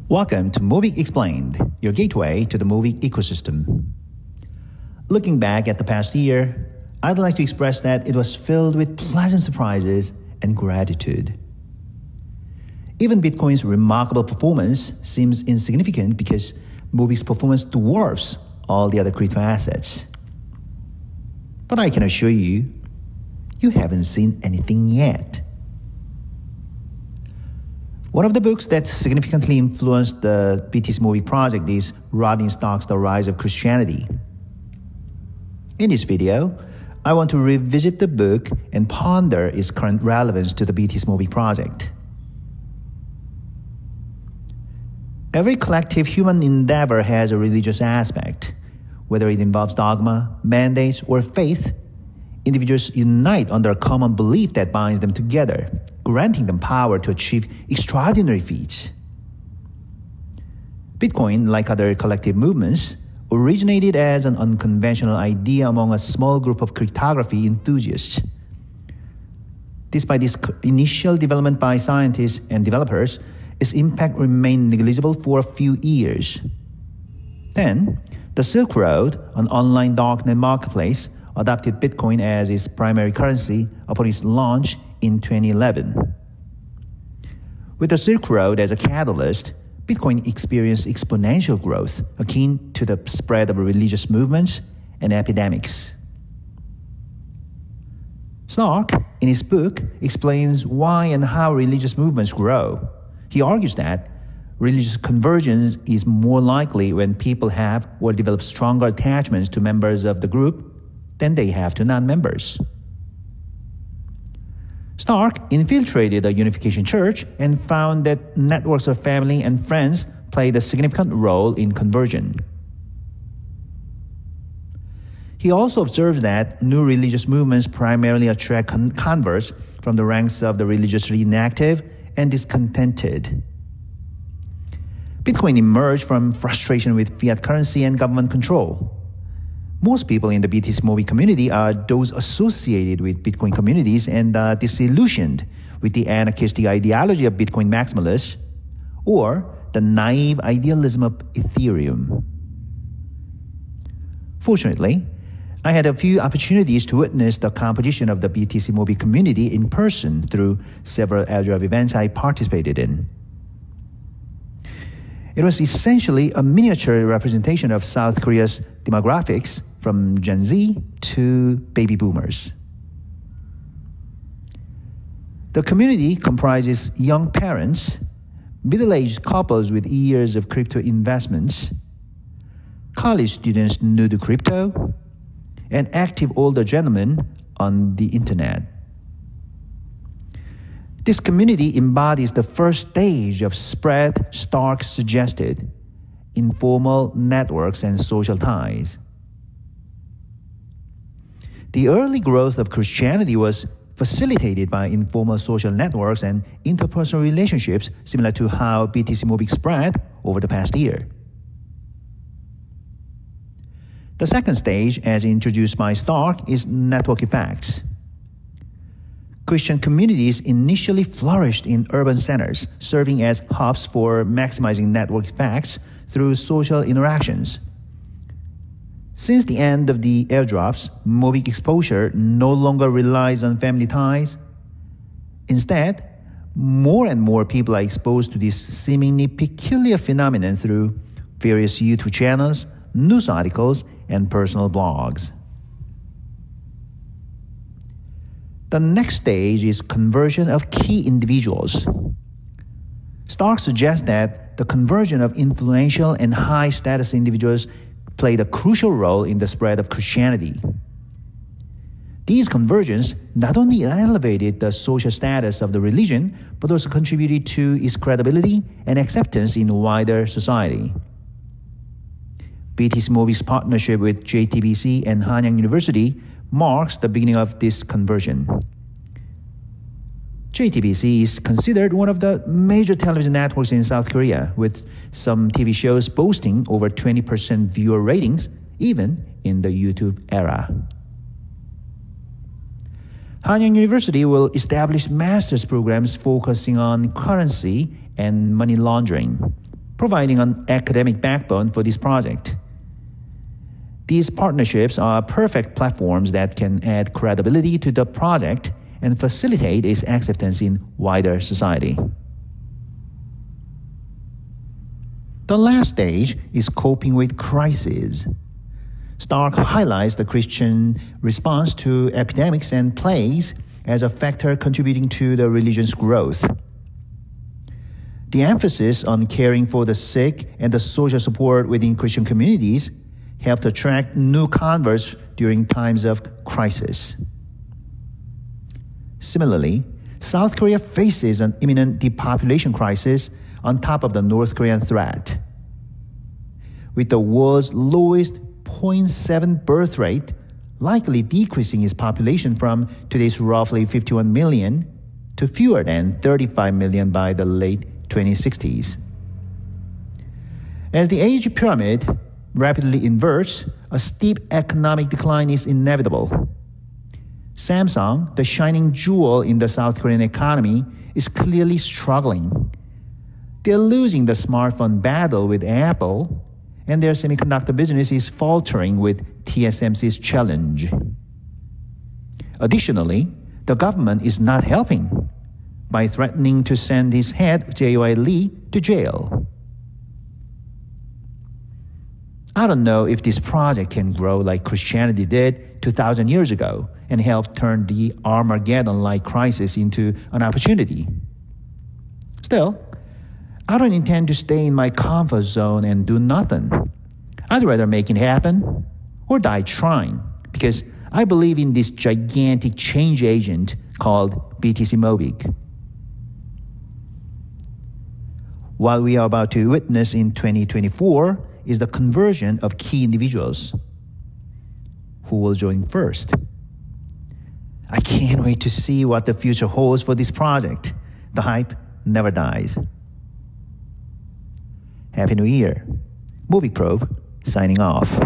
Welcome to Mobick Explained, your gateway to the Mobick ecosystem. Looking back at the past year, I'd like to express that it was filled with pleasant surprises and gratitude. Even Bitcoin's remarkable performance seems insignificant because Mobick's performance dwarfs all the other crypto assets. But I can assure you, you haven't seen anything yet. One of the books that significantly influenced the BTCMobick project is Rodney Stark's The Rise of Christianity. In this video, I want to revisit the book and ponder its current relevance to the BTCMobick project. Every collective human endeavor has a religious aspect. Whether it involves dogma, mandates, or faith, individuals unite under a common belief that binds them together, granting them power to achieve extraordinary feats. Bitcoin, like other collective movements, originated as an unconventional idea among a small group of cryptography enthusiasts. Despite its initial development by scientists and developers, its impact remained negligible for a few years. Then, the Silk Road, an online darknet marketplace, adopted Bitcoin as its primary currency upon its launch in 2011. With the Silk Road as a catalyst, Bitcoin experienced exponential growth akin to the spread of religious movements and epidemics. Stark, in his book, explains why and how religious movements grow. He argues that religious convergence is more likely when people have or develop stronger attachments to members of the group than they have to non-members. Stark infiltrated a unification church and found that networks of family and friends played a significant role in conversion. He also observes that new religious movements primarily attract converts from the ranks of the religiously inactive and discontented. Bitcoin emerged from frustration with fiat currency and government control. Most people in the BTCMobick community are those associated with Bitcoin communities and are disillusioned with the anarchistic ideology of Bitcoin maximalists or the naive idealism of Ethereum. Fortunately, I had a few opportunities to witness the composition of the BTCMobick community in person through several airdrop events I participated in. It was essentially a miniature representation of South Korea's demographics from Gen Z to baby boomers. The community comprises young parents, middle-aged couples with years of crypto investments, college students new to crypto, and active older gentlemen on the internet. This community embodies the first stage of spread Stark suggested: informal networks and social ties. The early growth of Christianity was facilitated by informal social networks and interpersonal relationships, similar to how BTCMobick spread over the past year. The second stage, as introduced by Stark, is network effects. Christian communities initially flourished in urban centers, serving as hubs for maximizing network effects through social interactions. Since the end of the airdrops, Mobick exposure no longer relies on family ties. Instead, more and more people are exposed to this seemingly peculiar phenomenon through various YouTube channels, news articles, and personal blogs. The next stage is conversion of key individuals. Stark suggests that the conversion of influential and high-status individuals played a crucial role in the spread of Christianity. These conversions not only elevated the social status of the religion, but also contributed to its credibility and acceptance in wider society. BTCMobick's partnership with JTBC and Hanyang University marks the beginning of this conversion. JTBC is considered one of the major television networks in South Korea, with some TV shows boasting over 20% viewer ratings, even in the YouTube era. Hanyang University will establish master's programs focusing on currency and money laundering, providing an academic backbone for this project. These partnerships are perfect platforms that can add credibility to the project and facilitate its acceptance in wider society. The last stage is coping with crises. Stark highlights the Christian response to epidemics and plagues as a factor contributing to the religion's growth. The emphasis on caring for the sick and the social support within Christian communities helped attract new converts during times of crisis. Similarly, South Korea faces an imminent depopulation crisis on top of the North Korean threat. With the world's lowest 0.7 birth rate, likely decreasing its population from today's roughly 51 million to fewer than 35 million by the late 2060s. As the age pyramid rapidly inverts, a steep economic decline is inevitable. Samsung, the shining jewel in the South Korean economy, is clearly struggling. They're losing the smartphone battle with Apple, and their semiconductor business is faltering with TSMC's challenge. Additionally, the government is not helping by threatening to send his head, J.Y. Lee, to jail. I don't know if this project can grow like Christianity did 2,000 years ago and help turn the Armageddon-like crisis into an opportunity. Still, I don't intend to stay in my comfort zone and do nothing. I'd rather make it happen or die trying, because I believe in this gigantic change agent called BTCMobick. What we are about to witness in 2024 is the conversion of key individuals. Who will join first? I can't wait to see what the future holds for this project. The hype never dies. Happy New Year. Mobick Probe, signing off.